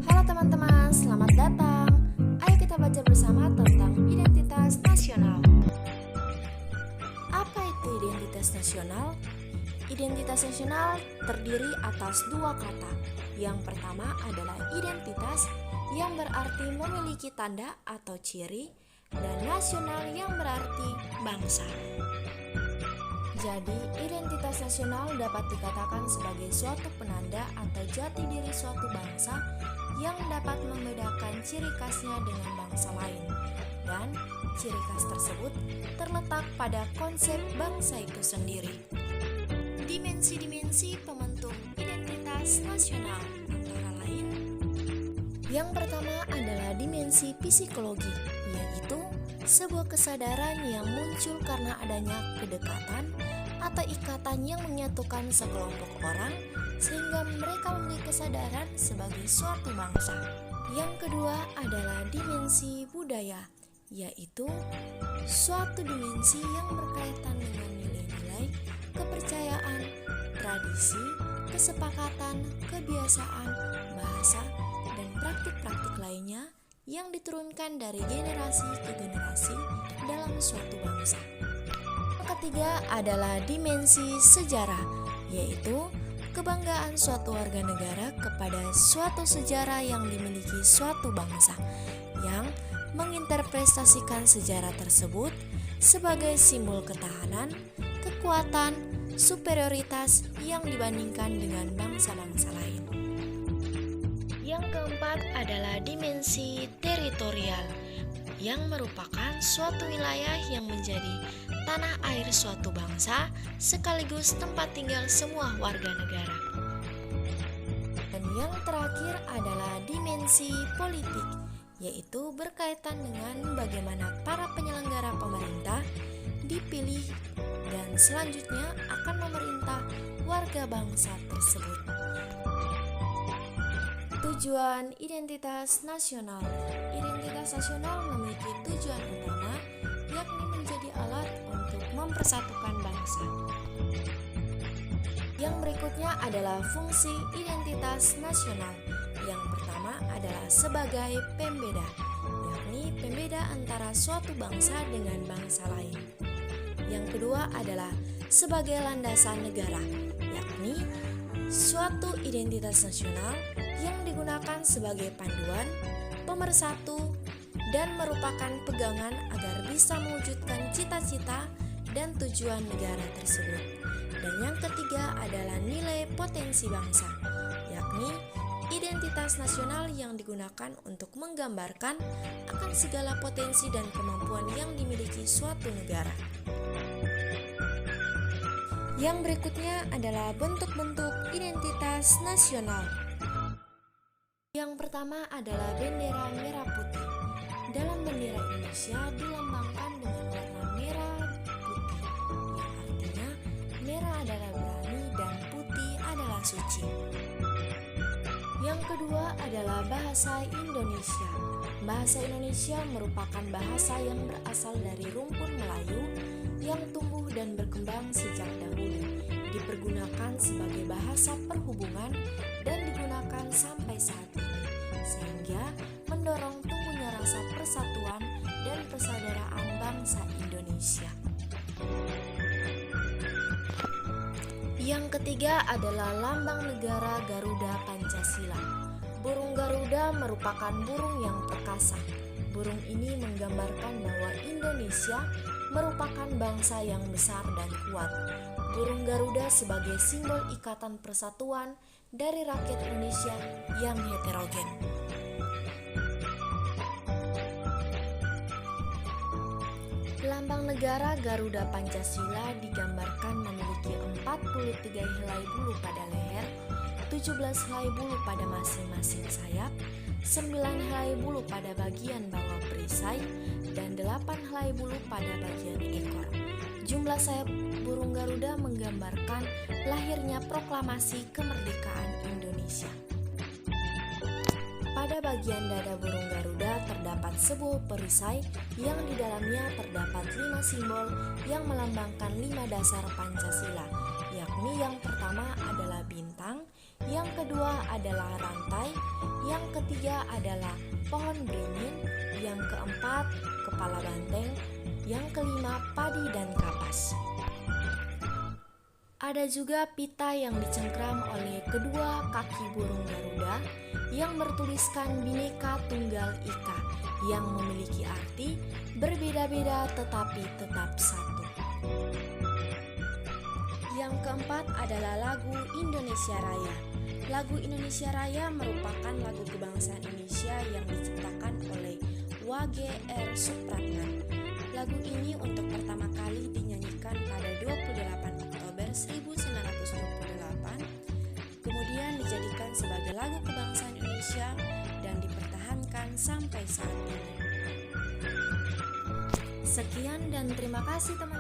Halo teman-teman, selamat datang. Ayo kita belajar bersama tentang identitas nasional. Apa itu identitas nasional? Identitas nasional terdiri atas dua kata. Yang pertama adalah identitas yang berarti memiliki tanda atau ciri, dan nasional yang berarti bangsa. Jadi, identitas nasional dapat dikatakan sebagai suatu penanda atau jati diri suatu bangsa yang dapat membedakan ciri khasnya dengan bangsa lain. Dan ciri khas tersebut terletak pada konsep bangsa itu sendiri. Dimensi-dimensi pembentuk identitas nasional antara lain. Yang pertama adalah dimensi psikologi, yaitu sebuah kesadaran yang muncul karena adanya kedekatan atau ikatan yang menyatukan sekelompok orang sehingga mereka memiliki kesadaran sebagai suatu bangsa. Yang kedua adalah dimensi budaya, yaitu suatu dimensi yang berkaitan dengan nilai-nilai, kepercayaan, tradisi, kesepakatan, kebiasaan, bahasa, dan praktik-praktik lainnya yang diturunkan dari generasi ke generasi dalam suatu bangsa. Yang ketiga adalah dimensi sejarah, yaitu kebanggaan suatu warga negara kepada suatu sejarah yang dimiliki suatu bangsa, yang menginterpretasikan sejarah tersebut sebagai simbol ketahanan, kekuatan, superioritas yang dibandingkan dengan bangsa-bangsa lain. Yang keempat adalah dimensi teritorial, yang merupakan suatu wilayah yang menjadi tanah air suatu bangsa sekaligus tempat tinggal semua warga negara. Dan yang terakhir adalah dimensi politik, yaitu berkaitan dengan bagaimana para penyelenggara pemerintah dipilih dan selanjutnya akan memerintah warga bangsa tersebut. Tujuan identitas nasional. Identitas nasional memiliki tujuan utama, yakni menjadi alat untuk mempersatukan bangsa. Yang berikutnya adalah fungsi identitas nasional. Yang pertama adalah sebagai pembeda, yakni pembeda antara suatu bangsa dengan bangsa lain. Yang kedua adalah sebagai landasan negara, yakni suatu identitas nasional yang digunakan sebagai panduan, pemersatu, dan merupakan pegangan agar bisa mewujudkan cita-cita dan tujuan negara tersebut. Dan yang ketiga adalah nilai potensi bangsa, yakni identitas nasional yang digunakan untuk menggambarkan akan segala potensi dan kemampuan yang dimiliki suatu negara. Yang berikutnya adalah bentuk-bentuk identitas nasional. Yang pertama adalah bendera merah putih. Dalam bendera Indonesia dilambangkan dengan warna merah putih, yang artinya merah adalah berani dan putih adalah suci. Yang kedua adalah bahasa Indonesia. Bahasa Indonesia merupakan bahasa yang berasal dari rumpun Melayu yang tumbuh dan berkembang sejak dahulu, dipergunakan sebagai bahasa perhubungan dan digunakan sampai saat ini, sehingga mendorong tumbuhnya rasa persatuan dan persaudaraan bangsa Indonesia. Yang ketiga adalah lambang negara Garuda Pancasila. Burung Garuda merupakan burung yang perkasa. Burung ini menggambarkan bahwa Indonesia merupakan bangsa yang besar dan kuat. Burung Garuda sebagai simbol ikatan persatuan dari rakyat Indonesia yang heterogen. Lambang negara Garuda Pancasila digambarkan memiliki 43 helai bulu pada leher, 17 helai bulu pada masing-masing sayap, 9 helai bulu pada bagian bawah perisai, dan 8 helai bulu pada bagian ekor. Jumlah sayap burung Garuda menggambarkan lahirnya proklamasi kemerdekaan Indonesia. Pada bagian dada burung Garuda terdapat sebuah perisai yang di dalamnya terdapat 5 simbol yang melambangkan 5 dasar Pancasila, yakni yang pertama adalah bintang, yang kedua adalah rantai, yang ketiga adalah pohon beringin, yang keempat kepala banteng, yang kelima padi dan kapas. Ada juga pita yang dicengkram oleh kedua kaki burung Garuda yang bertuliskan Bhinneka Tunggal Ika yang memiliki arti berbeda-beda tetapi tetap satu. Yang keempat adalah lagu Indonesia Raya. Lagu Indonesia Raya merupakan lagu kebangsaan Indonesia yang diciptakan oleh W.G.R. Supratman. Lagu ini untuk pertama kali dinyanyikan pada 28 Oktober 1928, kemudian dijadikan sebagai lagu kebangsaan Indonesia dan dipertahankan sampai saat ini. Sekian dan terima kasih teman-teman.